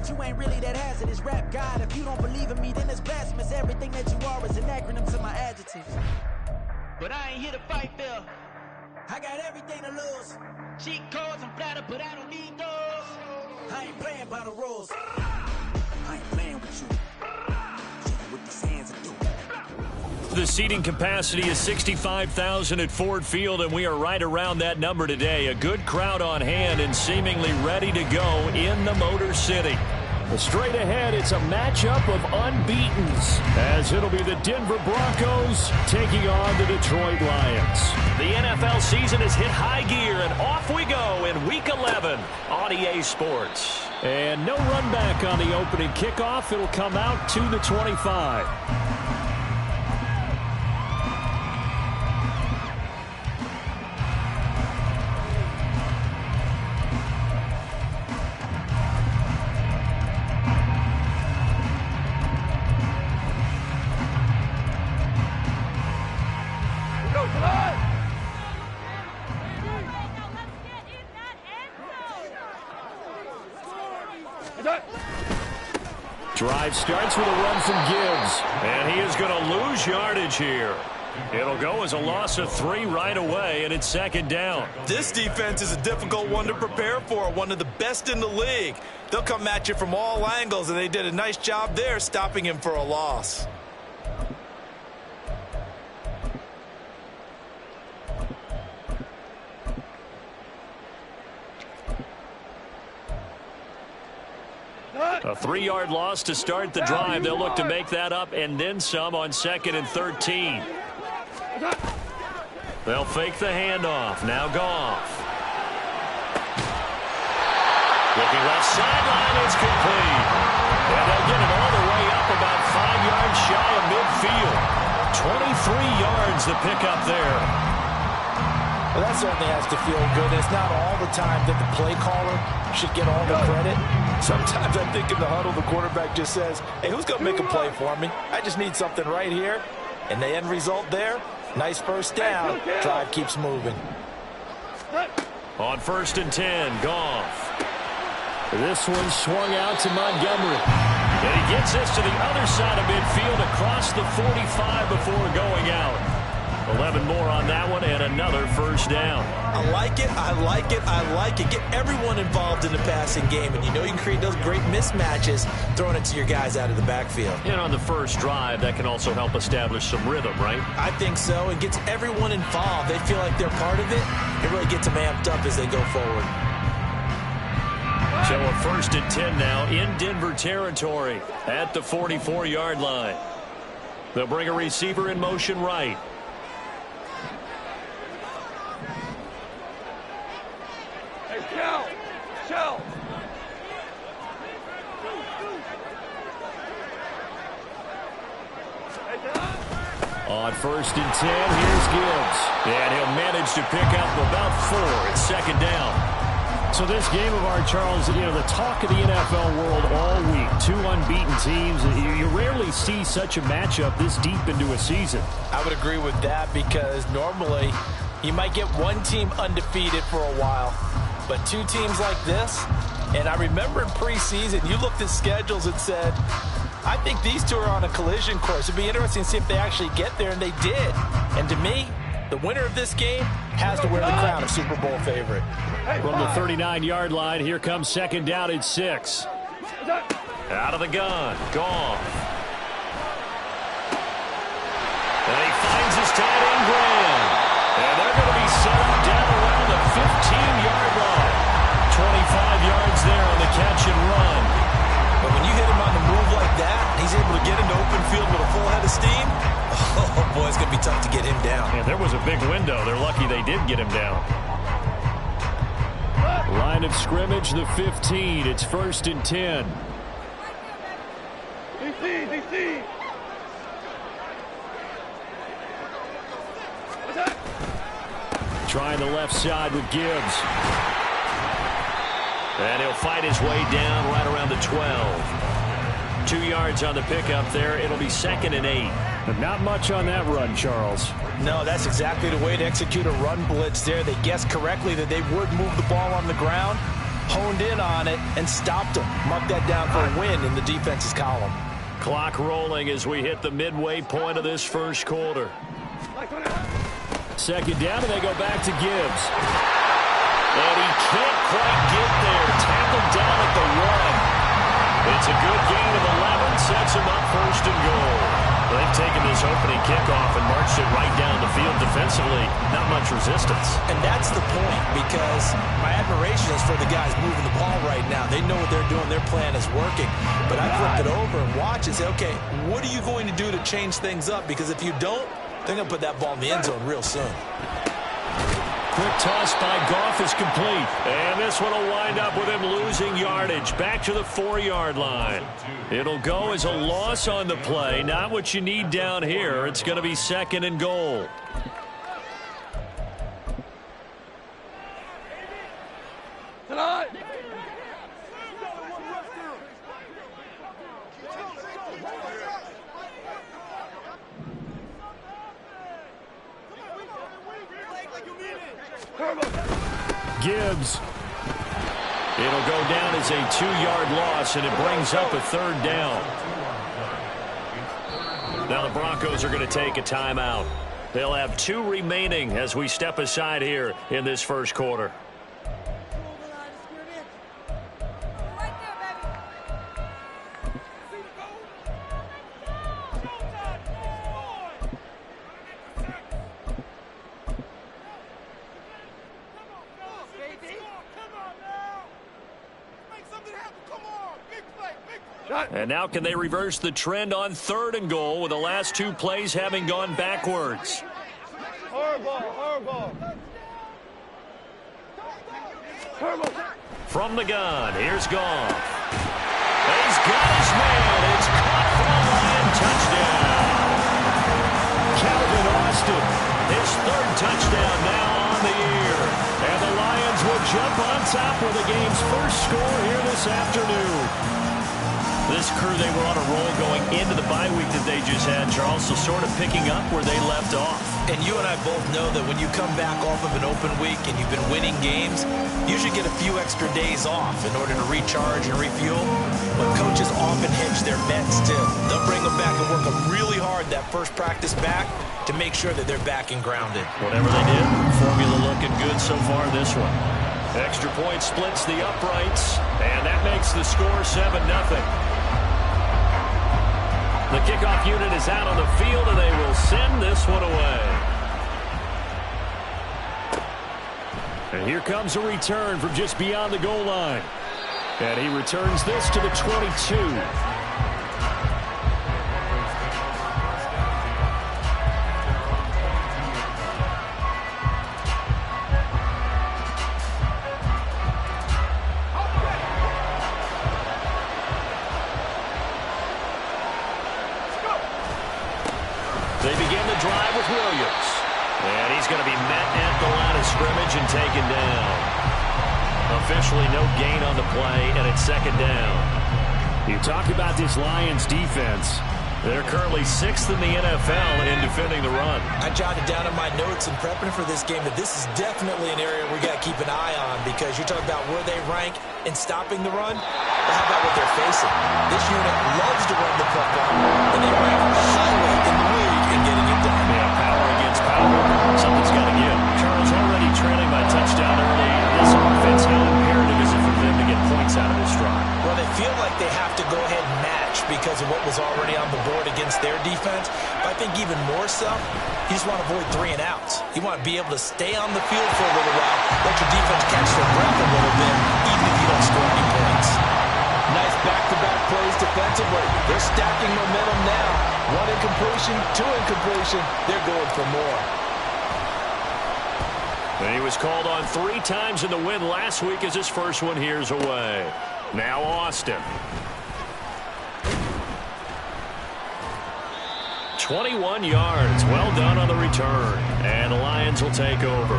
but you ain't really that hazardous. Rap God, if you don't believe in me, then it's blasphemous. Everything that you are is an acronym to my adjectives. But I ain't here to fight, Phil. I got everything to lose. Cheat codes, I'm flattered, but I don't need those. I ain't playing by the rules. I ain't playing with you. What these hands are doing. The seating capacity is 65,000 at Ford Field, and we are right around that number today. A good crowd on hand and seemingly ready to go in the Motor City. Straight ahead, it's a matchup of unbeatens, as it'll be the Denver Broncos taking on the Detroit Lions. The NFL season has hit high gear, and off we go in Week 11 on EA Sports. And no run back on the opening kickoff. It'll come out to the 25. Drive starts with a run from Gibbs. And he is going to lose yardage here. It'll go as a loss of 3 right away, and it's second down. This defense is a difficult one to prepare for, one of the best in the league. They'll come at you from all angles, and they did a nice job there stopping him for a loss. A 3-yard loss to start the drive. They'll look to make that up and then some on 2nd and 13. They'll fake the handoff. Now Goff. Looking left sideline, it's complete. And they'll get it all the way up about 5 yards shy of midfield. 23 yards the pickup there. Well, that certainly has to feel good. It's not all the time that the play caller should get all the credit. Sometimes I think in the huddle, the quarterback just says, hey, who's going to make a play for me? I just need something right here. And the end result there, nice first down. Drive keeps moving. On 1st and 10, Goff. This one swung out to Montgomery. And he gets this to the other side of midfield across the 45 before going out. 11 more on that one and another first down. I like it, I like it, I like it. Get everyone involved in the passing game, and you know you can create those great mismatches throwing it to your guys out of the backfield. And on the first drive, that can also help establish some rhythm, right? I think so. It gets everyone involved. They feel like they're part of it. It really gets them amped up as they go forward. So a 1st and 10 now in Denver territory at the 44-yard line. They'll bring a receiver in motion right. On 1st and 10, here's Gibbs. And he'll manage to pick up about 4. It's second down. So this game of ours, Charles, you know, the talk of the NFL world all week. 2 unbeaten teams. You rarely see such a matchup this deep into a season. I would agree with that because normally you might get one team undefeated for a while. But 2 teams like this, and I remember in preseason, you looked at schedules and said, I think these 2 are on a collision course. It'd be interesting to see if they actually get there, and they did. And to me, the winner of this game has to wear the crown of Super Bowl favorite. From the 39-yard line, here comes second down at 6. Out of the gun, Goff. And he finds his tight end, Graham. And they're going to be set up down around the 15-yard line. 25 yards there on the catch and run. But when you hit him on the move like that, he's able to get into open field with a full head of steam. Oh, boy, it's going to be tough to get him down. And there was a big window. They're lucky they did get him down. Line of scrimmage, the 15. It's 1st and 10. DC. Trying the left side with Gibbs. And he'll fight his way down right around the 12. 2 yards on the pickup there. It'll be 2nd and 8. But not much on that run, Charles. No, that's exactly the way to execute a run blitz there. They guessed correctly that they would move the ball on the ground. honed in on it and stopped them. Mark that down for a win in the defense's column. Clock rolling as we hit the midway point of this first quarter. Second down, and they go back to Gibbs. And he can't quite get there. Tackled down at the 1. It's a good gain of 11. Sets him up first and goal. They've taken this opening kickoff and marched it right down the field defensively. Not much resistance. And that's the point, because my admiration is for the guys moving the ball right now. They know what they're doing. Their plan is working. But I flip it over and watch and say, okay, what are you going to do to change things up? Because if you don't, they're going to put that ball in the end zone real soon. Quick toss by Goff is complete. And this one will wind up with him losing yardage. Back to the 4-yard line. It'll go as a loss on the play. Not what you need down here. It's going to be second and goal. Gibbs. It'll go down as a 2-yard loss, and it brings up a third down. Now the Broncos are going to take a timeout. They'll have 2 remaining as we step aside here in this first quarter. And now can they reverse the trend on 3rd and goal with the last 2 plays having gone backwards? From the gun, here's Goff. He's got his man. It's caught for a Lion touchdown. Calvin Austin, his 3rd touchdown now on the year. And the Lions will jump on top with the game's first score here this afternoon. This crew, they were on a roll going into the bye week that they just had, Charles, so sort of picking up where they left off. And you and I both know that when you come back off of an open week and you've been winning games, you should get a few extra days off in order to recharge and refuel. But coaches often hedge their bets too. They'll bring them back and work them really hard that first practice back to make sure that they're back and grounded. Whatever they did, formula looking good so far this one. Extra point splits the uprights, and that makes the score 7-0. The kickoff unit is out on the field, and they will send this one away. And here comes a return from just beyond the goal line. And he returns this to the 22. They begin the drive with Williams. And he's going to be met at the line of scrimmage and taken down. Officially no gain on the play, and it's second down. You talk about this Lions defense. They're currently 6th in the NFL in defending the run. I jotted down in my notes in prepping for this game that this is definitely an area we got to keep an eye on, because you're talking about where they rank in stopping the run. But how about what they're facing? This unit loves to run the football, and they rank highly in the league in getting it done. Yeah, power against power. Something's got to give. Charles already trailing by touchdown early. This offense, how imperative is it for them to get points out of this drive? Well, they feel like they have to go ahead and match because of what was already on the board against their defense. But I think even more so, you just want to avoid 3 and outs. You want to be able to stay on the field for a little while, let your defense catch their breath a little bit, even if you don't score any points. Nice back-to-back plays defensively. They're stacking momentum now. 1 incompletion, 2 incompletion. They're going for more. And he was called on 3 times in the win last week as his first one here's away. Now Austin. 21 yards. Well done on the return. And the Lions will take over.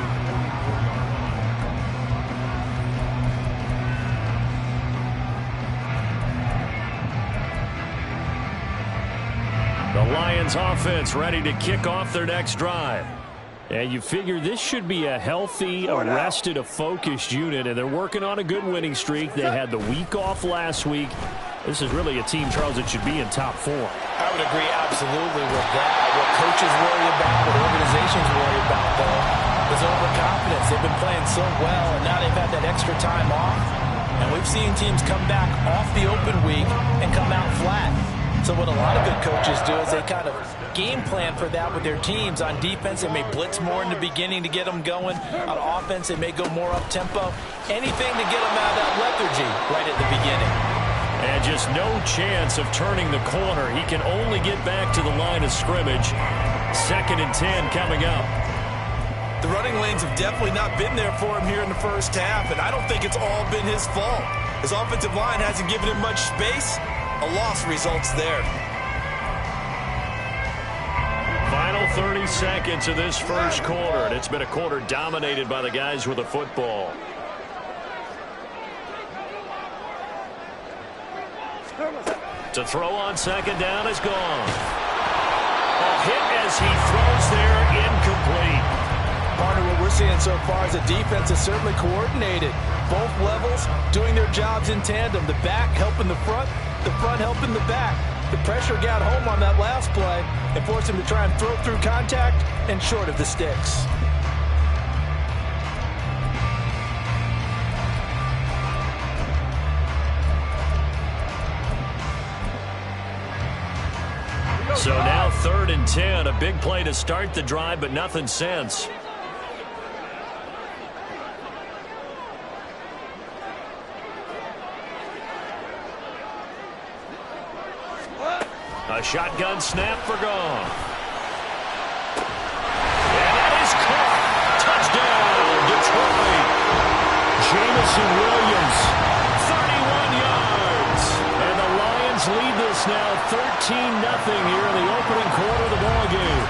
The Lions offense ready to kick off their next drive. And you figure this should be a healthy, a rested, a focused unit, and they're working on a good winning streak. They had the week off last week. This is really a team, Charles, that should be in top 4. I would agree absolutely with that. What coaches worry about, what organizations worry about, though, is overconfidence. They've been playing so well, and now they've had that extra time off. And we've seen teams come back off the open week and come out flat. So what a lot of good coaches do is they kind of game plan for that with their teams. On defense, they may blitz more in the beginning to get them going. On offense, they may go more up-tempo. Anything to get them out of that lethargy right at the beginning. And just no chance of turning the corner. He can only get back to the line of scrimmage. 2nd and 10 coming up. The running lanes have definitely not been there for him here in the first half, and I don't think it's all been his fault. His offensive line hasn't given him much space. A loss results there. Final 30 seconds of this first quarter, and it's been a quarter dominated by the guys with the football. To throw on 2nd down is gone. A hit as he throws there, incomplete. Partner, what we're seeing so far is the defense is certainly coordinated. Both levels doing their jobs in tandem. The back helping the front helping the back. The pressure got home on that last play and forced him to try and throw through contact and short of the sticks. So now 3rd and 10, a big play to start the drive, but nothing since. A shotgun snap for gone. And that is caught. Touchdown, Detroit. Jamison Williams, 31 yards. And the Lions lead this now 13-0 here in the opening quarter of the ballgame.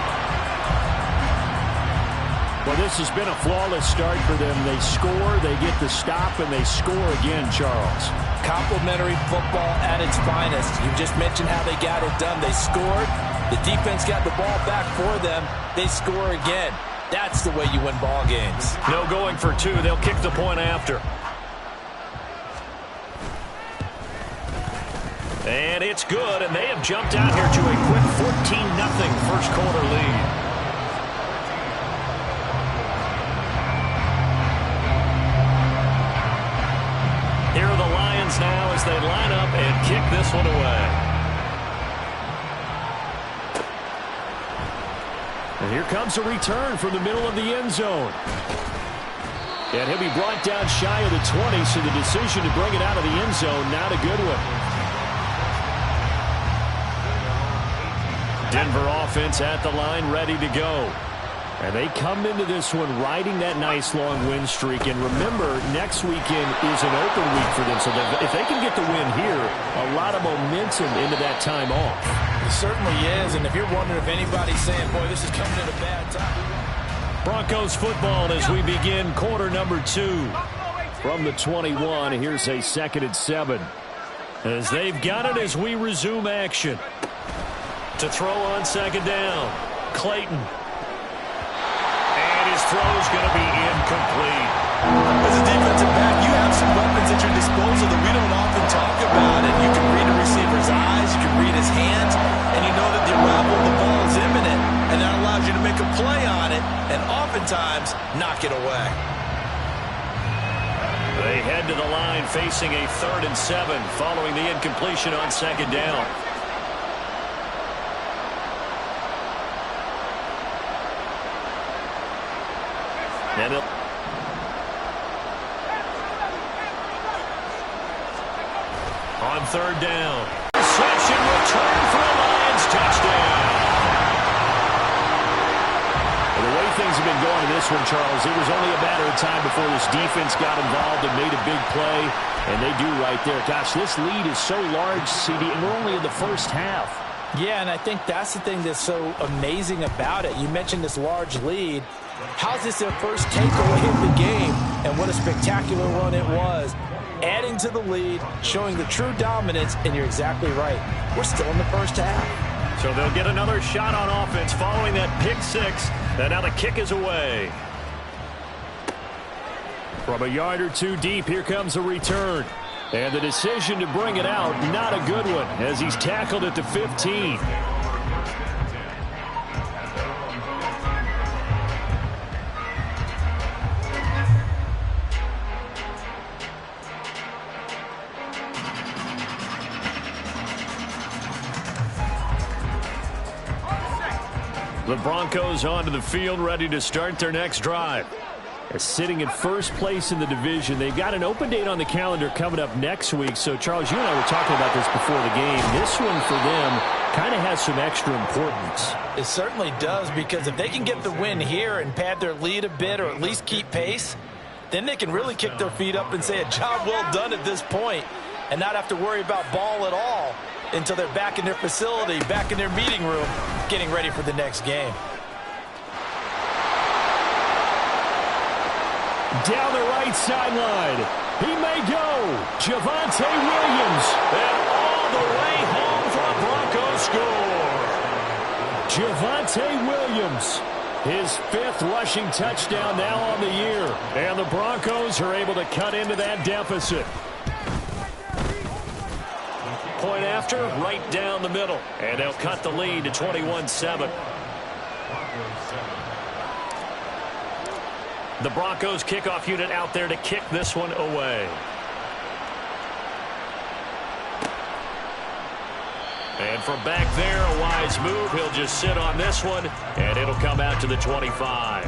Well, this has been a flawless start for them. They score, they get the stop, and they score again, Charles. Complimentary football at its finest. You just mentioned how they got it done. They scored. The defense got the ball back for them. They score again. That's the way you win ball games. No going for 2. They'll kick the point after. And it's good, and they have jumped out here to a quick 14-0 first quarter lead. Here are the Lions now as they line up and kick this one away. And here comes a return from the middle of the end zone. And he'll be brought down shy of the 20, so the decision to bring it out of the end zone, not a good one. Denver offense at the line, ready to go. And they come into this one riding that nice long win streak. And remember, next weekend is an open week for them. So if they can get the win here, a lot of momentum into that time off. It certainly is. And if you're wondering if anybody's saying, boy, this is coming at a bad time. Broncos football as we begin quarter number 2. From the 21, here's a 2nd and 7. As they've got it as we resume action. To throw on 2nd down, Clayton. His throw is going to be incomplete. As a defensive back, you have some weapons at your disposal that we don't often talk about. And you can read a receiver's eyes, you can read his hands, and you know that the arrival of the ball is imminent. And that allows you to make a play on it and oftentimes knock it away. They head to the line facing a 3rd and 7 following the incompletion on 2nd down. And on 3rd down. Reception return for a Lions touchdown. Well, the way things have been going in this one, Charles, it was only a matter of time before this defense got involved and made a big play. And they do right there. Gosh, this lead is so large, CD, and we're only in the first half. Yeah, and I think that's the thing that's so amazing about it. You mentioned this large lead. How's this their first takeaway in the game? And what a spectacular run it was. Adding to the lead, showing the true dominance, and you're exactly right. We're still in the first half. So they'll get another shot on offense following that pick six. And now the kick is away. From a yard or two deep, here comes a return. And the decision to bring it out, not a good one, as he's tackled at the 15. The Broncos onto the field, ready to start their next drive. Sitting in first place in the division. They've got an open date on the calendar coming up next week. So, Charles, you and I were talking about this before the game. This one for them kind of has some extra importance. It certainly does, because if they can get the win here and pad their lead a bit or at least keep pace, then they can really kick their feet up and say a job well done at this point and not have to worry about ball at all until they're back in their facility, back in their meeting room, getting ready for the next game. Down the right sideline. He may go. Javonte Williams. And all the way home for a Broncos score. Javonte Williams. His 5th rushing touchdown now on the year. And the Broncos are able to cut into that deficit. Point after, right down the middle. And they'll cut the lead to 21-7. The Broncos kickoff unit out there to kick this one away. And from back there, a wise move. He'll just sit on this one, and it'll come out to the 25.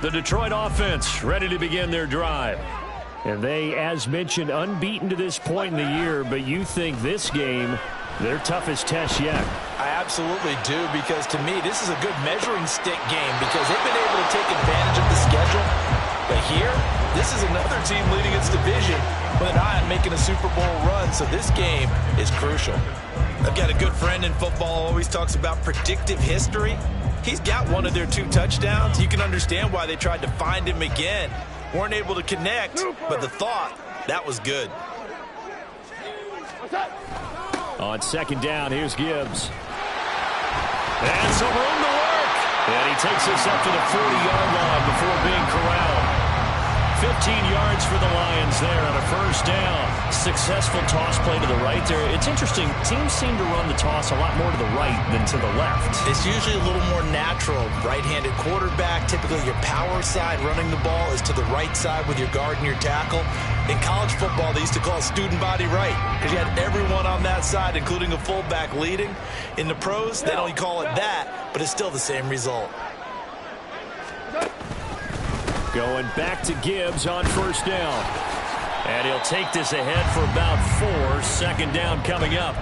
The Detroit offense ready to begin their drive. And they, as mentioned, unbeaten to this point in the year, but you think this game, their toughest test yet. I absolutely do, because to me, this is a good measuring stick game because they've been able to take advantage of the schedule. But here, this is another team leading its division with an eye on making a Super Bowl run, so this game is crucial. I've got a good friend in football who always talks about predictive history. He's got one of their 2 touchdowns. You can understand why they tried to find him again. Weren't able to connect, but the thought, that was good. On second down, here's Gibbs. And some room to work. And he takes us up to the 40-yard line before being corralled. 15 yards for the Lions there on a first down. Successful toss play to the right there. It's interesting. Teams seem to run the toss a lot more to the right than to the left. It's usually a little more natural. Right-handed quarterback, typically your power side running the ball is to the right side with your guard and your tackle. In college football, they used to call it student body right because you had everyone on that side, including a fullback leading. In the pros, they don't call it that, but it's still the same result. Going back to Gibbs on first down. And he'll take this ahead for about 4. Second down coming up.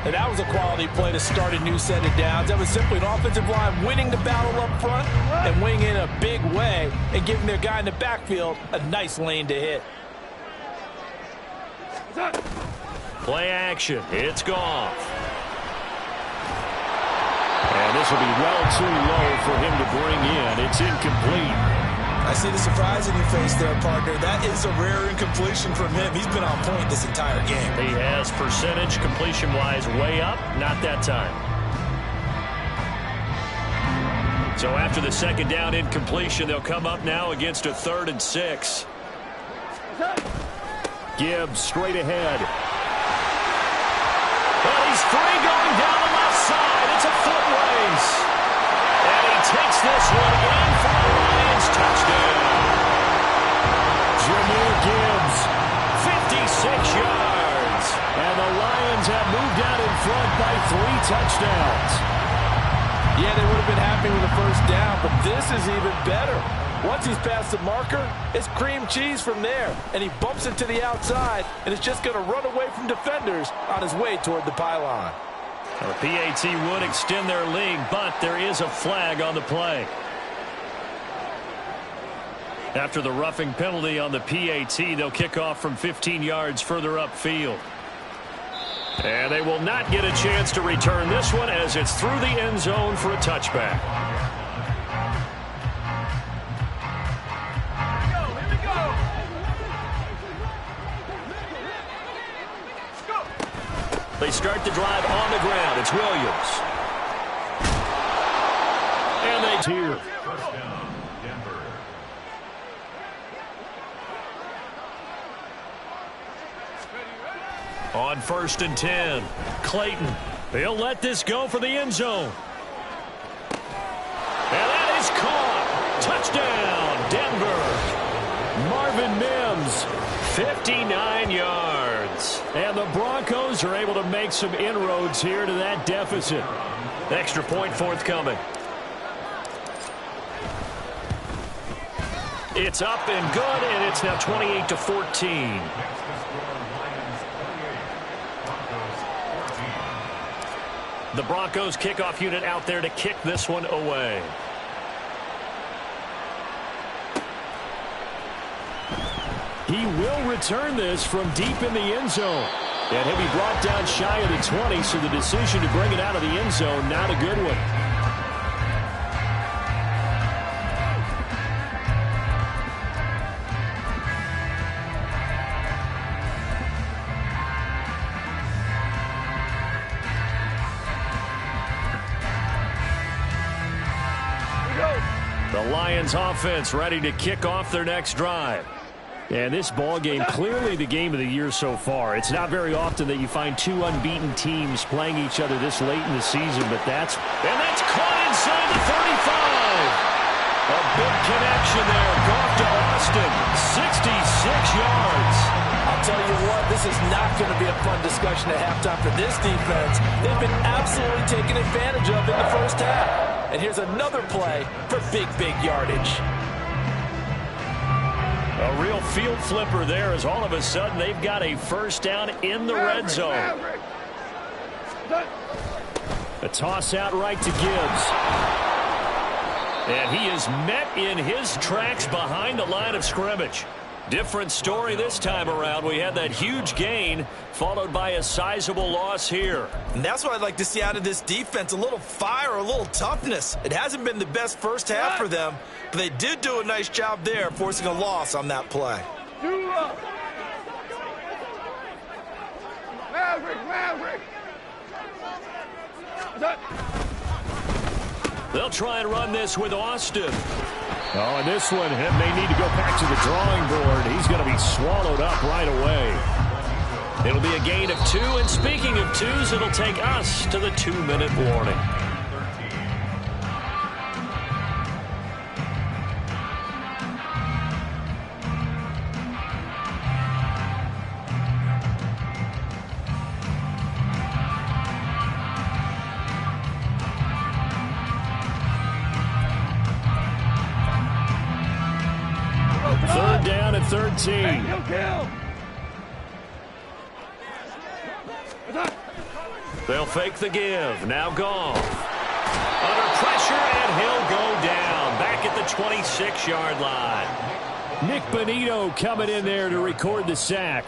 And that was a quality play to start a new set of downs. That was simply an offensive line winning the battle up front and winning in a big way and giving their guy in the backfield a nice lane to hit. Play action. It's gone. And this will be well too low for him to bring in. It's incomplete. I see the surprise in your face there, partner. That is a rare incompletion from him. He's been on point this entire game. He has percentage completion-wise way up. Not that time. So after the second down incompletion, they'll come up now against a 3rd and 6. Gibbs straight ahead. And he's free going down the left side. It's a foot race. And he takes this one in for the Lions touchdown. Jahmyr Gibbs, 56 yards. And the Lions have moved out in front by 3 touchdowns. Yeah, they would have been happy with the first down, but this is even better. Once he's past the marker, it's cream cheese from there. And he bumps it to the outside, and it's just going to run away from defenders on his way toward the pylon. The PAT would extend their lead, but there is a flag on the play. After the roughing penalty on the PAT, they'll kick off from 15 yards further upfield. And they will not get a chance to return this one as it's through the end zone for a touchback. They start the drive on the ground. It's Williams. And they here. On 1st and 10, Clayton. He'll let this go for the end zone. And that is caught. Touchdown, Denver. Marvin Mims, 59 yards. And the Broncos are able to make some inroads here to that deficit. Extra point forthcoming. It's up and good, and it's now 28-14. The Broncos kickoff unit out there to kick this one away. He will return this from deep in the end zone. And he'll be brought down shy of the 20, so the decision to bring it out of the end zone, not a good one. The Lions offense ready to kick off their next drive. And this ball game, clearly the game of the year so far. It's not very often that you find two unbeaten teams playing each other this late in the season, but that's caught inside the 35. A big connection there. Goff to Austin, 66 yards. I'll tell you what, this is not going to be a fun discussion at halftime for this defense. They've been absolutely taken advantage of in the first half. And here's another play for big yardage. A real field flipper there as all of a sudden they've got a first down in the red zone. A toss out right to Gibbs. And he is met in his tracks behind the line of scrimmage. Different story this time around. We had that huge gain followed by a sizable loss here. And that's what I'd like to see out of this defense, a little fire, a little toughness. It hasn't been the best first half for them, but they did do a nice job there forcing a loss on that play. They'll try and run this with Austin. Oh, and this one may need to go back to the drawing board. He's going to be swallowed up right away. It'll be a gain of 2, and speaking of 2s, it'll take us to the 2-minute warning. Third down at 13. They'll fake the give. Now Goff. Under pressure, and he'll go down. Back at the 26-yard line. Nick Bonito coming in there to record the sack.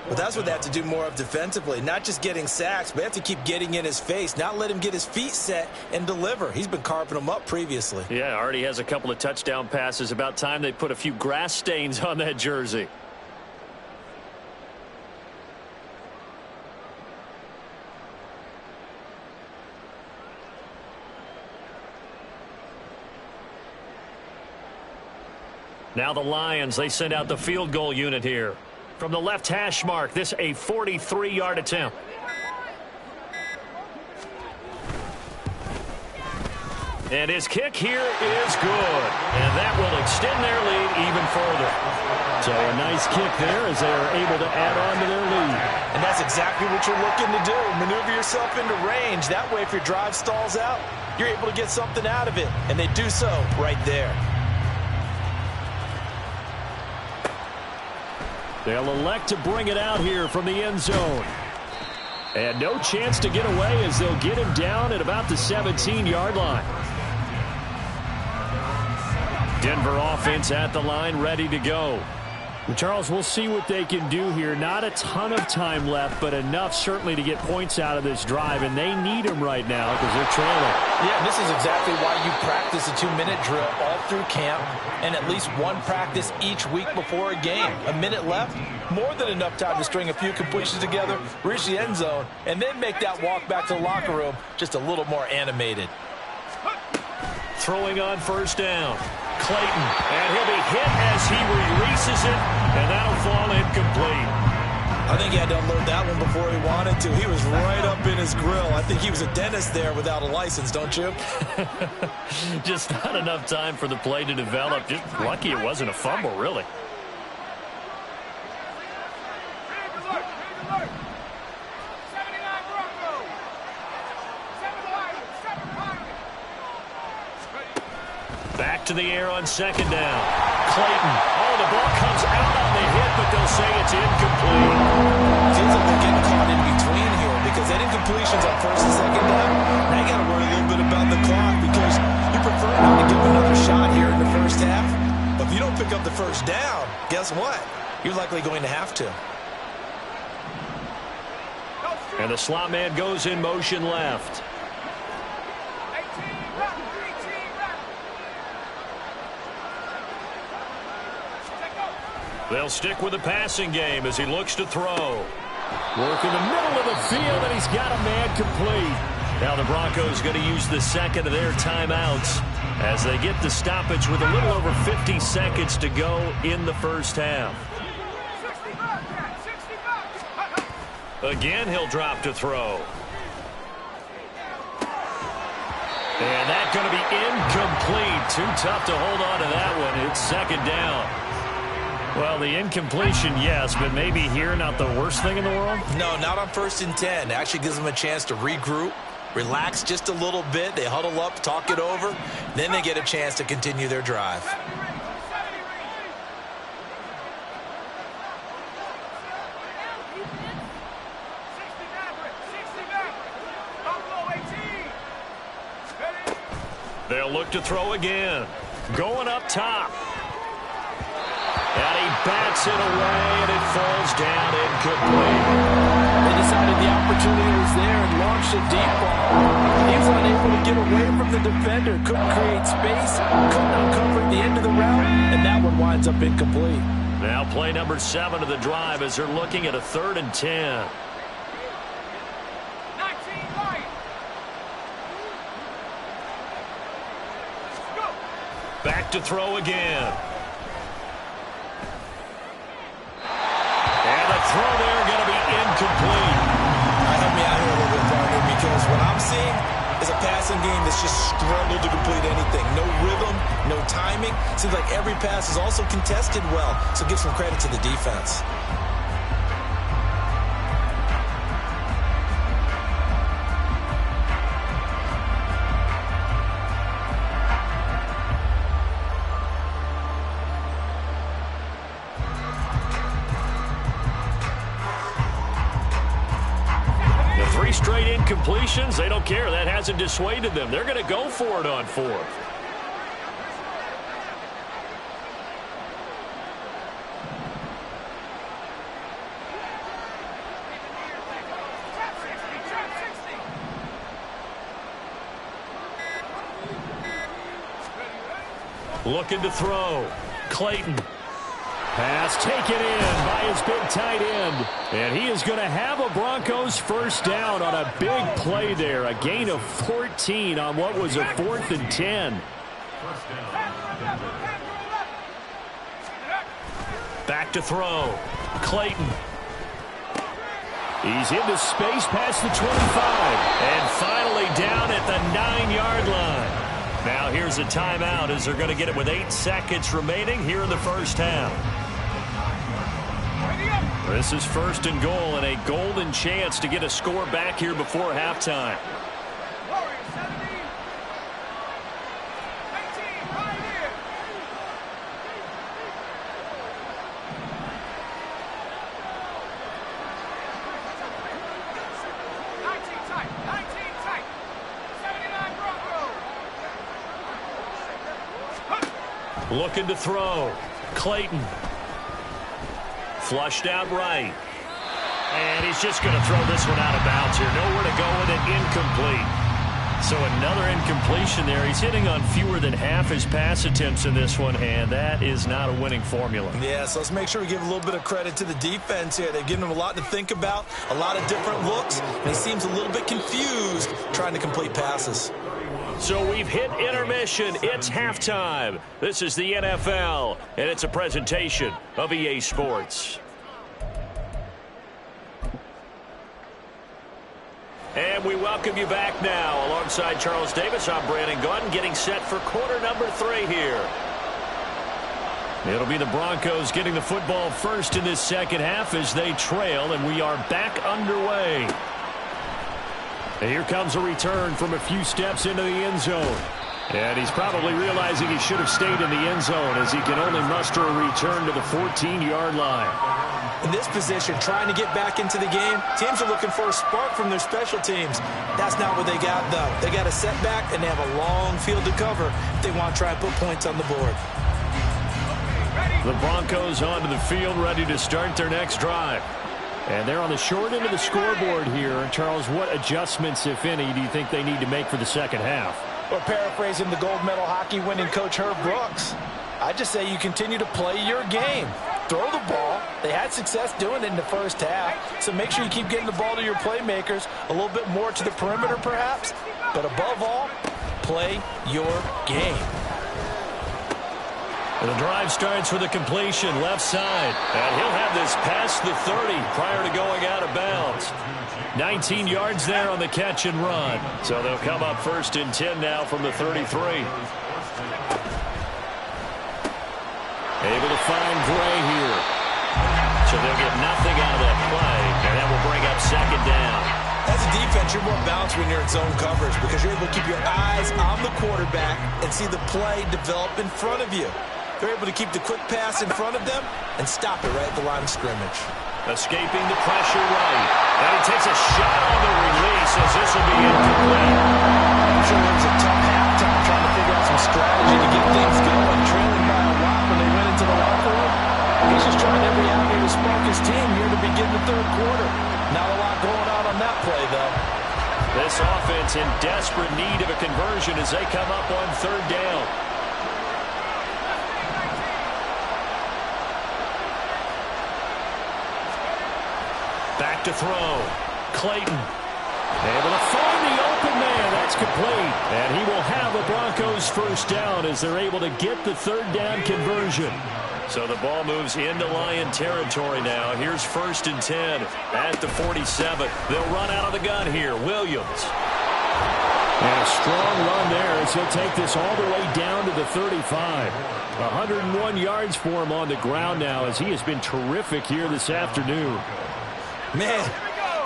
Well, that's what they have to do more of defensively. Not just getting sacks, but they have to keep getting in his face. Not let him get his feet set and deliver. He's been carving them up previously. Yeah, already has a couple of touchdown passes. About time they put a few grass stains on that jersey. Now the Lions, they send out the field goal unit here. From the left hash mark, this a 43-yard attempt. And his kick here is good. And that will extend their lead even further. So a nice kick there as they are able to add on to their lead. And that's exactly what you're looking to do. Maneuver yourself into range. That way, if your drive stalls out, you're able to get something out of it. And they do so right there. They'll elect to bring it out here from the end zone. And no chance to get away as they'll get him down at about the 17-yard line. Denver offense at the line, ready to go. Charles, we'll see what they can do here. Not a ton of time left, but enough certainly to get points out of this drive, and they need them right now because they're trailing. Yeah, and this is exactly why you practice a 2-minute drill all through camp and at least one practice each week before a game. A minute left, more than enough time to string a few completions together, reach the end zone, and then make that walk back to the locker room just a little more animated. Throwing on first down. Clayton, and he'll be hit as he releases it, and that'll fall incomplete. I think he had to unload that one before he wanted to. He was right up in his grill. I think he was a dentist there without a license, don't you? Just not enough time for the play to develop. Just lucky it wasn't a fumble, really. Back to the air on second down. Clayton. Oh, the ball comes out on the hit, but they'll say it's incomplete. Seems like they're getting caught in between here because that incompletion's on first and second down. Now you got to worry a little bit about the clock because you prefer not to give them another shot here in the first half. But if you don't pick up the first down, guess what? You're likely going to have to. And the slot man goes in motion left. They'll stick with the passing game as he looks to throw. Work in the middle of the field, and he's got a man complete. Now the Broncos going to use the second of their timeouts as they get the stoppage with a little over 50 seconds to go in the first half. Again, he'll drop to throw. And that's going to be incomplete. Too tough to hold on to that one. It's second down. Well, the incompletion, yes, but maybe here not the worst thing in the world? No, not on 1st and 10. It actually gives them a chance to regroup, relax just a little bit. They huddle up, talk it over. Then they get a chance to continue their drive. They'll look to throw again. Going up top. And he bats it away, and it falls down incomplete. They decided the opportunity was there and launched a deep ball. He was unable to get away from the defender, couldn't create space, couldn't uncover at the end of the route, and that one winds up incomplete. Now play number 7 of the drive as they're looking at a 3rd and 10. Back to throw again. And the throw there going to be incomplete. Help me out here a little bit, partner, because what I'm seeing is a passing game that's just struggled to complete anything. No rhythm, no timing. Seems like every pass is also contested well, so give some credit to the defense. Straight incompletions, they don't care. That hasn't dissuaded them. They're going to go for it on 4th. Looking to throw. Clayton. Pass taken in by his big tight end. And he is going to have a Broncos first down on a big play there. A gain of 14 on what was a 4th and 10. Back to throw. Clayton. He's into space past the 25. And finally down at the 9-yard line. Now here's a timeout as they're going to get it with 8 seconds remaining here in the first half. This is 1st and goal and a golden chance to get a score back here before halftime. Looking to throw. Clayton. Flushed out right. And he's just going to throw this one out of bounds here. Nowhere to go with it. Incomplete. So another incompletion there. He's hitting on fewer than half his pass attempts in this one, and that is not a winning formula. Yeah, so let's make sure we give a little bit of credit to the defense here. They've given him a lot to think about, a lot of different looks, and he seems a little bit confused trying to complete passes. So we've hit intermission. It's halftime. This is the NFL, and it's a presentation of EA Sports. And we welcome you back now. Alongside Charles Davis, I'm Brandon Gunn, getting set for quarter number 3 here. It'll be the Broncos getting the football first in this second half as they trail, and we are back underway. And here comes a return from a few steps into the end zone. And he's probably realizing he should have stayed in the end zone as he can only muster a return to the 14-yard line. In this position, trying to get back into the game, teams are looking for a spark from their special teams. That's not what they got, though. They got a setback, and they have a long field to cover if they want to try and put points on the board. The Broncos onto the field, ready to start their next drive. And they're on the short end of the scoreboard here. Charles, what adjustments, if any, do you think they need to make for the second half? Or paraphrasing the gold medal hockey winning coach Herb Brooks, I just say you continue to play your game. Throw the ball. They had success doing it in the first half, so make sure you keep getting the ball to your playmakers, a little bit more to the perimeter perhaps, but above all, play your game. And the drive starts with a completion left side, and he'll have this past the 30 prior to going out of bounds. 19 yards there on the catch and run, so they'll come up first and 10 now from the 33. Able to find Gray here. So they'll get nothing out of that play, and that will bring up second down. As a defense, you're more balanced when you're in zone coverage because you're able to keep your eyes on the quarterback and see the play develop in front of you. They're able to keep the quick pass in front of them and stop it right at the line of scrimmage. Escaping the pressure right. And he takes a shot on the release as this will be incomplete. I'm sure it was a tough halftime trying to figure out some strategy to get things going, trailing by a lot when they went into the locker room. He's just trying every avenue to spark his team here to begin the third quarter. Not a lot going on that play, though. This offense in desperate need of a conversion as they come up on third down. Back to throw. Clayton. Able to find the open man. That's complete. And he will have a Broncos first down as they're able to get the third down conversion. So the ball moves into Lion territory now. Here's first and 10 at the 47. They'll run out of the gun here. Williams. And a strong run there as he'll take this all the way down to the 35. 101 yards for him on the ground now as he has been terrific here this afternoon. Man,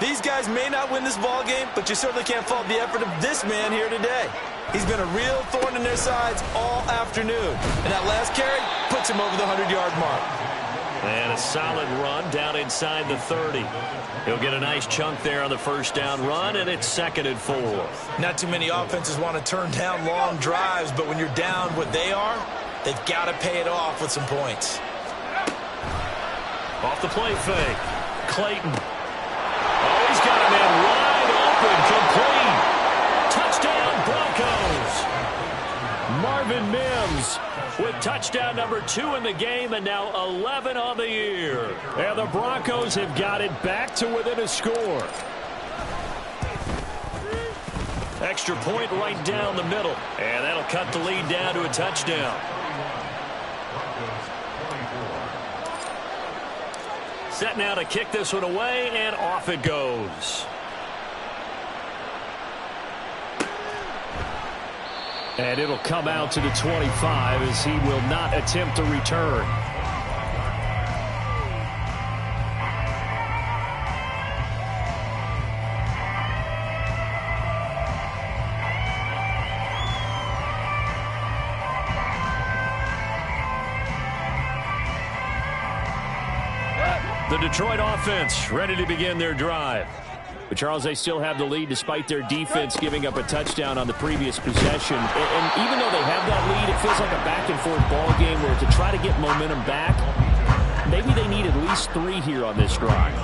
these guys may not win this ball game, but you certainly can't fault the effort of this man here today. He's been a real thorn in their sides all afternoon. And that last carry puts him over the 100-yard mark. And a solid run down inside the 30. He'll get a nice chunk there on the first down run, and it's 2nd and 4. Not too many offenses want to turn down long drives, but when you're down what they are, they've got to pay it off with some points. Off the play fake. Clayton. Oh, he's got a man wide open, complete. Touchdown, Broncos. Marvin Mims with touchdown number 2 in the game and now 11 on the year. And the Broncos have got it back to within a score. Extra point right down the middle. And that'll cut the lead down to a touchdown. Set now to kick this one away, and off it goes. And it'll come out to the 25 as he will not attempt a return. The Detroit offense ready to begin their drive. But, Charles, they still have the lead despite their defense giving up a touchdown on the previous possession. And even though they have that lead, it feels like a back-and-forth ball game where to try to get momentum back, they maybe they need at least 3 here on this drive.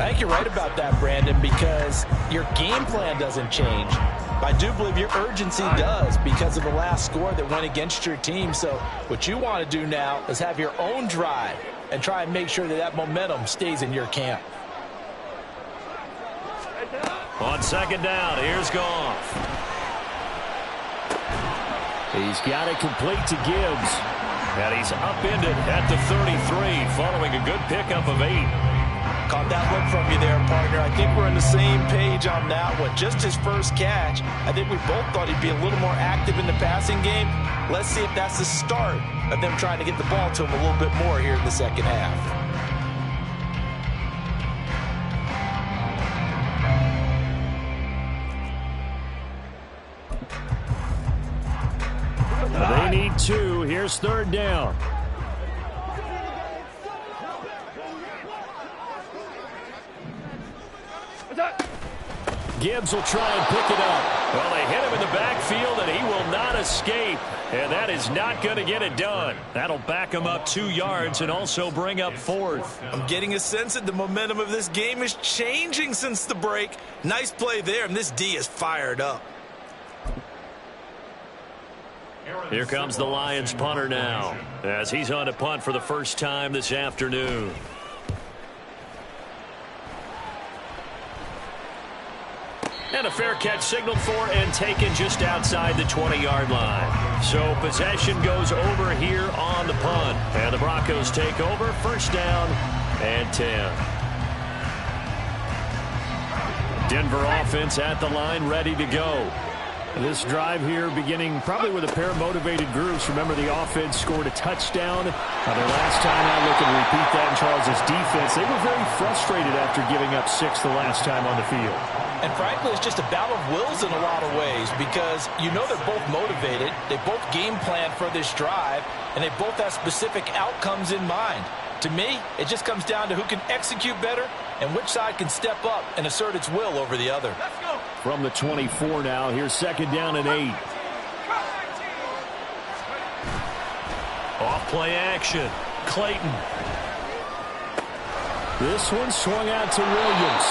I think you're right about that, Brandon, because your game plan doesn't change. I do believe your urgency does because of the last score that went against your team. So what you want to do now is have your own drive and try and make sure that that momentum stays in your camp. On second down, here's Goff. He's got it complete to Gibbs. And he's upended at the 33 following a good pickup of 8. Caught that look from you there, partner. I think we're on the same page on that one. Just his first catch. I think we both thought he'd be a little more active in the passing game. Let's see if that's the start of them trying to get the ball to him a little bit more here in the second half. They need 2. Here's third down. Gibbs will try and pick it up. Well, they hit him in the backfield, and he will not escape. And that is not going to get it done. That'll back him up 2 yards and also bring up 4th. I'm getting a sense that the momentum of this game is changing since the break. Nice play there, and this D is fired up. Here comes the Lions punter now, as he's on to punt for the first time this afternoon. And a fair catch signaled for and taken just outside the 20-yard line. So possession goes over here on the punt. And the Broncos take over, first down and 10. Denver offense at the line, ready to go. This drive here beginning probably with a pair of motivated groups. Remember, the offense scored a touchdown. Their last time out, looking to repeat that in Charles' defense. They were very frustrated after giving up 6 the last time on the field. And frankly, it's just a battle of wills in a lot of ways because you know they're both motivated. They both game plan for this drive, and they both have specific outcomes in mind. To me, it just comes down to who can execute better and which side can step up and assert its will over the other. From the 24 now, here's second down and 8. Off play action. Clayton. This one swung out to Williams.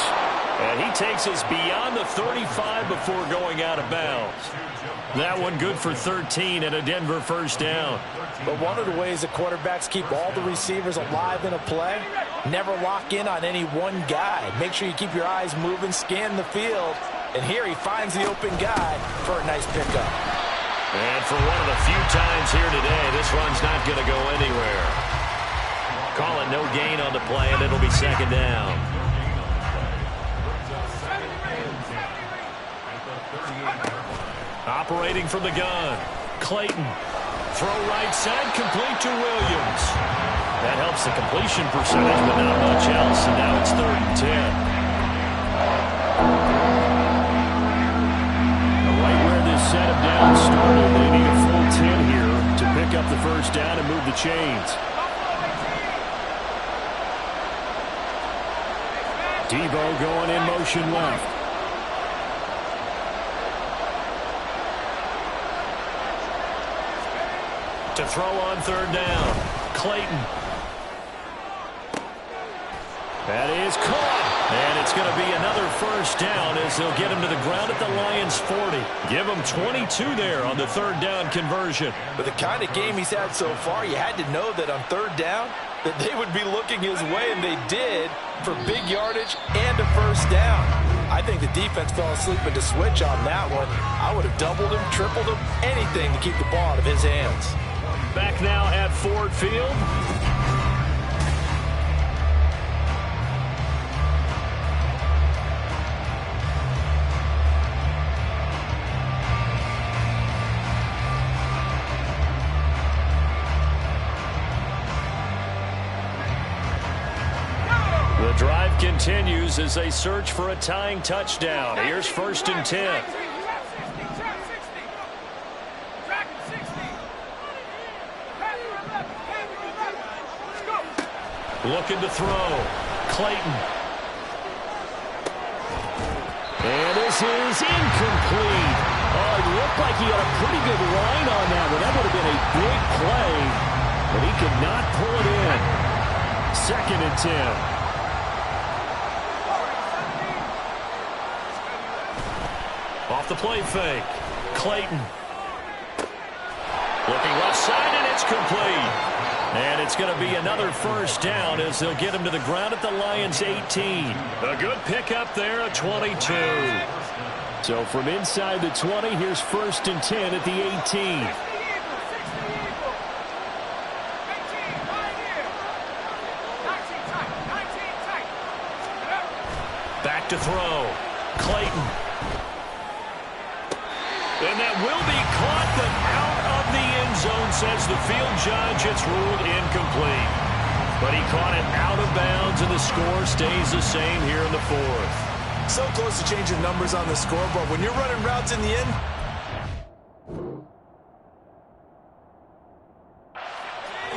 And he takes us beyond the 35 before going out of bounds. That one good for 13 and a Denver first down. But one of the ways that quarterbacks keep all the receivers alive in a play, never lock in on any one guy. Make sure you keep your eyes moving, scan the field. And here he finds the open guy for a nice pickup. And for one of the few times here today, this run's not going to go anywhere. Call it no gain on the play, and it'll be second down. Operating from the gun. Clayton. Throw right side, complete to Williams. That helps the completion percentage, but not much else. And now it's 3rd and 10. Right where this setup down started, they need a full 10 here to pick up the first down and move the chains. Debo going in motion left. To throw on 3rd down. Clayton. That is caught. And it's going to be another first down as they'll get him to the ground at the Lions 40. Give him 22 there on the 3rd down conversion. With the kind of game he's had so far, you had to know that on 3rd down that they would be looking his way, and they did for big yardage and a first down. I think the defense fell asleep at the switch on that one. I would have doubled him, tripled him, anything to keep the ball out of his hands. Back now at Ford Field. The drive continues as they search for a tying touchdown. Here's 1st and 10. Looking to throw. Clayton. And this is incomplete. Oh, it looked like he had a pretty good line on that one. That would have been a big play, but he could not pull it in. 2nd and 10. Off the play fake. Clayton. Looking left side, and it's complete. And it's going to be another first down as they'll get him to the ground at the Lions' 18. A good pickup there, a 22. So from inside the 20, here's 1st and 10 at the 18. Back to throw. Clayton. And that will be caught, but out of the end zone, says the field judge. It's ruled incomplete. But he caught it out of bounds, and the score stays the same here in the 4th. So close to changing numbers on the scoreboard. When you're running routes in the end,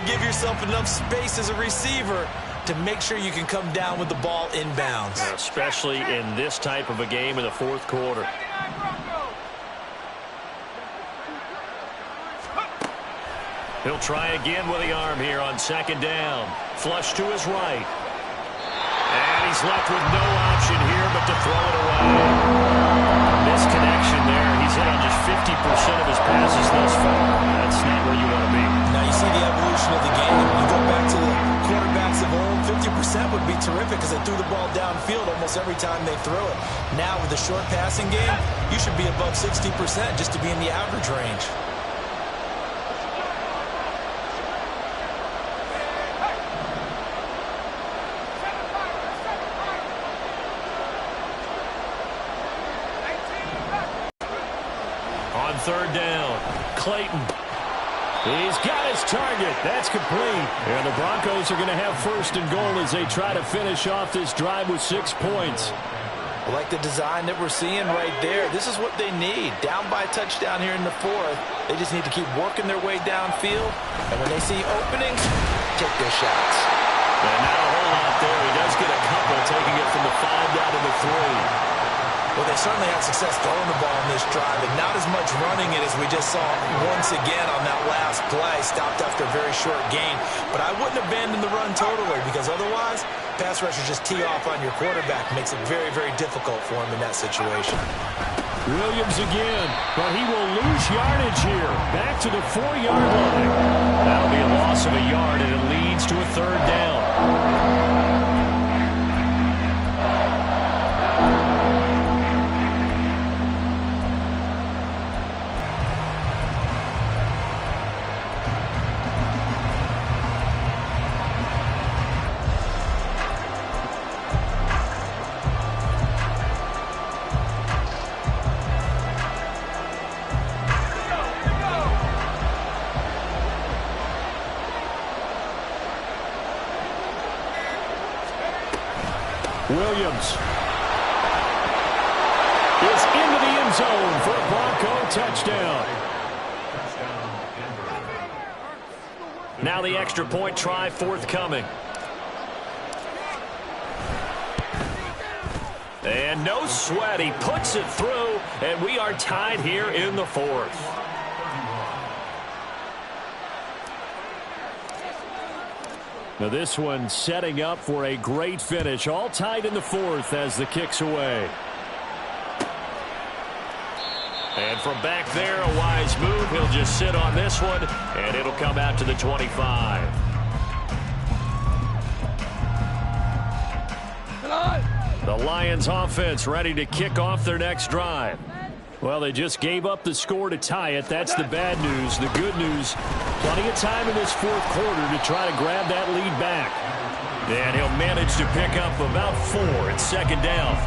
give yourself enough space as a receiver to make sure you can come down with the ball inbounds. Especially in this type of a game in the 4th quarter. He'll try again with the arm here on 2nd down. Flush to his right. And he's left with no option here but to throw it away. Misconnection there. He's hit on just 50% of his passes thus far. That's not where you want to be. Now you see the evolution of the game. You go back to the quarterbacks of old, 50% would be terrific because they threw the ball downfield almost every time they threw it. Now with the short passing game, you should be above 60% just to be in the average range. On 3rd down, Clayton. He's got his target. That's complete. And the Broncos are going to have 1st and goal as they try to finish off this drive with 6 points. I like the design that we're seeing right there. This is what they need. Down by a touchdown here in the 4th. They just need to keep working their way downfield. And when they see openings, take their shots. And not a whole lot there. He does get a couple, taking it from the 5 down to the 3. Well, they certainly had success throwing the ball in this drive, and not as much running it as we just saw once again on that last play, stopped after a very short gain. But I wouldn't abandon the run totally, because otherwise, pass rushers just tee off on your quarterback. Makes it very, very difficult for him in that situation. Williams again, but he will lose yardage here. Back to the 4-yard line. That'll be a loss of a yard, and it leads to a 3rd down. Williams is into the end zone for a Bronco touchdown. Now the extra point try forthcoming. And no sweat. He puts it through, and we are tied here in the 4th. Now this one setting up for a great finish. All tied in the 4th as the kick's away. And from back there, a wise move. He'll just sit on this one, and it'll come out to the 25. The Lions offense ready to kick off their next drive. Well, they just gave up the score to tie it. That's the bad news. The good news, plenty of time in this 4th quarter to try to grab that lead back. And he'll manage to pick up about 4 at 2nd down.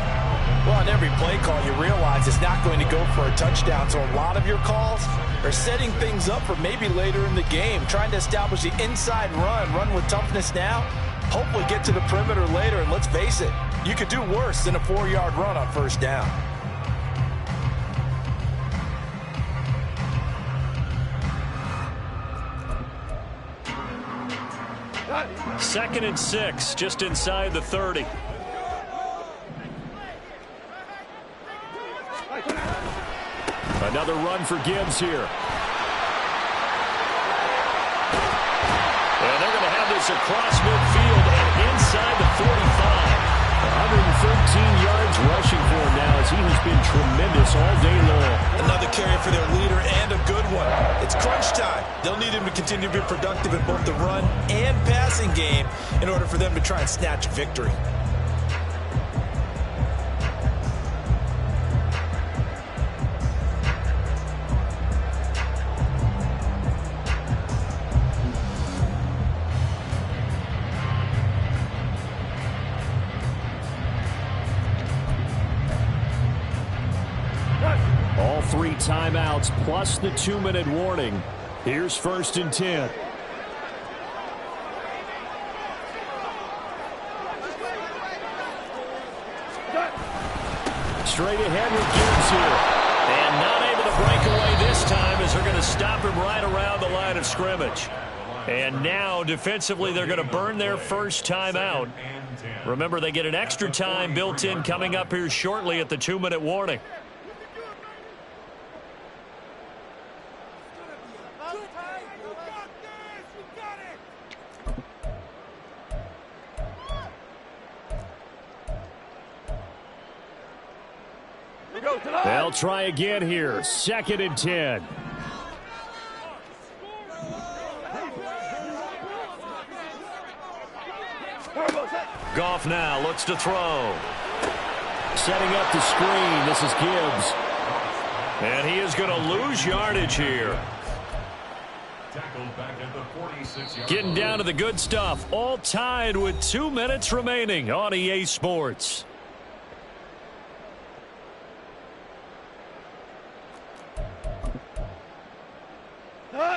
Well, on every play call, you realize it's not going to go for a touchdown. So a lot of your calls are setting things up for maybe later in the game, trying to establish the inside run with toughness now, hopefully get to the perimeter later. And let's face it, you could do worse than a 4-yard run on 1st down. Second and 6, just inside the 30. Another run for Gibbs here. And they're going to have this across midfield, and as he has been tremendous all day long. Another carry for their leader and a good one. It's crunch time. They'll need him to continue to be productive in both the run and passing game in order for them to try and snatch a victory. All 3 timeouts plus the 2-minute warning. Here's 1st and 10. Straight ahead with Gibbs here. And not able to break away this time as they're going to stop him right around the line of scrimmage. And now defensively they're going to burn their first timeout. Remember, they get an extra time built in coming up here shortly at the 2-minute warning. They'll try again here. 2nd and 10. Goff now looks to throw. Setting up the screen. This is Gibbs. And he is going to lose yardage here. Getting down to the good stuff. All tied with 2 minutes remaining on EA Sports.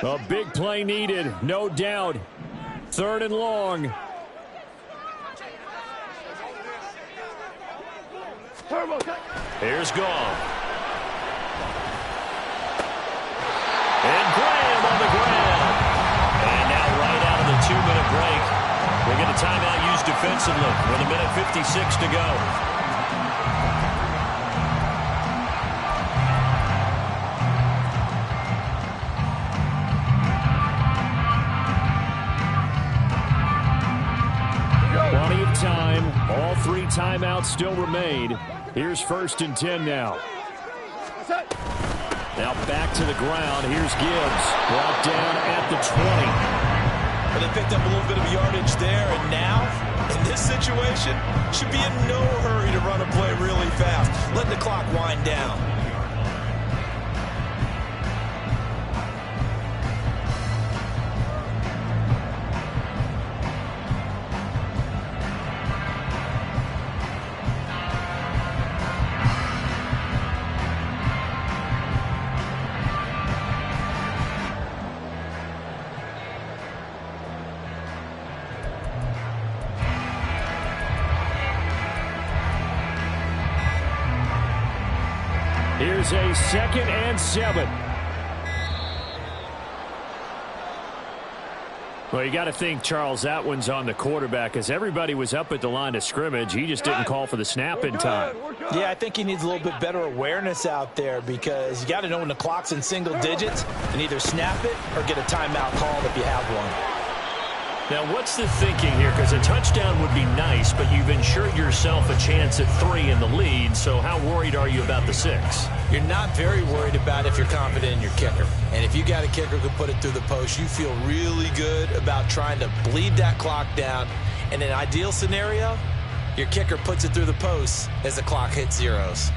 A big play needed, no doubt. 3rd and long. Here's Goff. And Graham on the ground. And now right out of the 2-minute break, we get a timeout used defensively with 1:56 to go. Plenty of time. All 3 timeouts still remain. Here's 1st and 10 now. Now back to the ground. Here's Gibbs. Brought down at the 20. Well, they picked up a little bit of yardage there, and now, in this situation, should be in no hurry to run a play really fast. Let the clock wind down. Here's a 2nd and 7. Well, you got to think, Charles, that one's on the quarterback as everybody was up at the line of scrimmage. He just didn't call for the snap in time. Yeah, I think he needs a little bit better awareness out there because you got to know when the clock's in single digits and either snap it or get a timeout called if you have one. Now, what's the thinking here? Because a touchdown would be nice, but you've ensured yourself a chance at 3 in the lead, so how worried are you about the 6? You're not very worried about if you're confident in your kicker. And if you got a kicker who can put it through the post, you feel really good about trying to bleed that clock down. In an ideal scenario, your kicker puts it through the post as the clock hits zeros.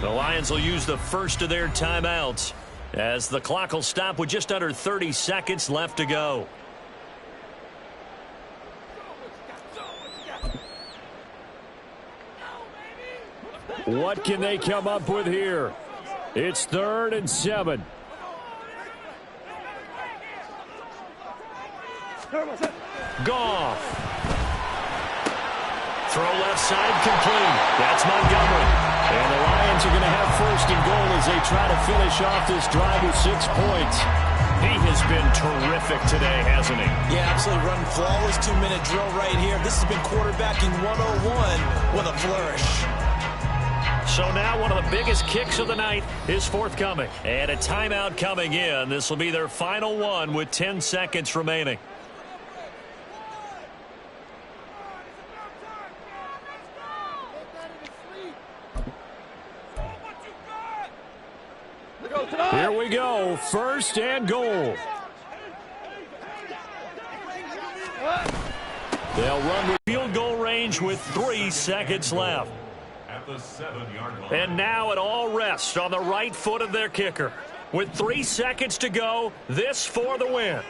The Lions will use the first of their timeouts as the clock will stop with just under 30 seconds left to go. What can they come up with here? It's 3rd and 7. Goff. Throw left side complete. That's Montgomery. And the Lions are going to have 1st and goal as they try to finish off this drive with 6 points. He has been terrific today, hasn't he? Yeah, absolutely. Running flawless 2-minute drill right here. This has been quarterbacking 101 with a flourish. So now one of the biggest kicks of the night is forthcoming. And a timeout coming in. This will be their final one with 10 seconds remaining. Here we go. First and goal. They'll run with field goal range with 3 seconds left. At the 7-yard line. And now it all rests on the right foot of their kicker. With 3 seconds to go, this for the win.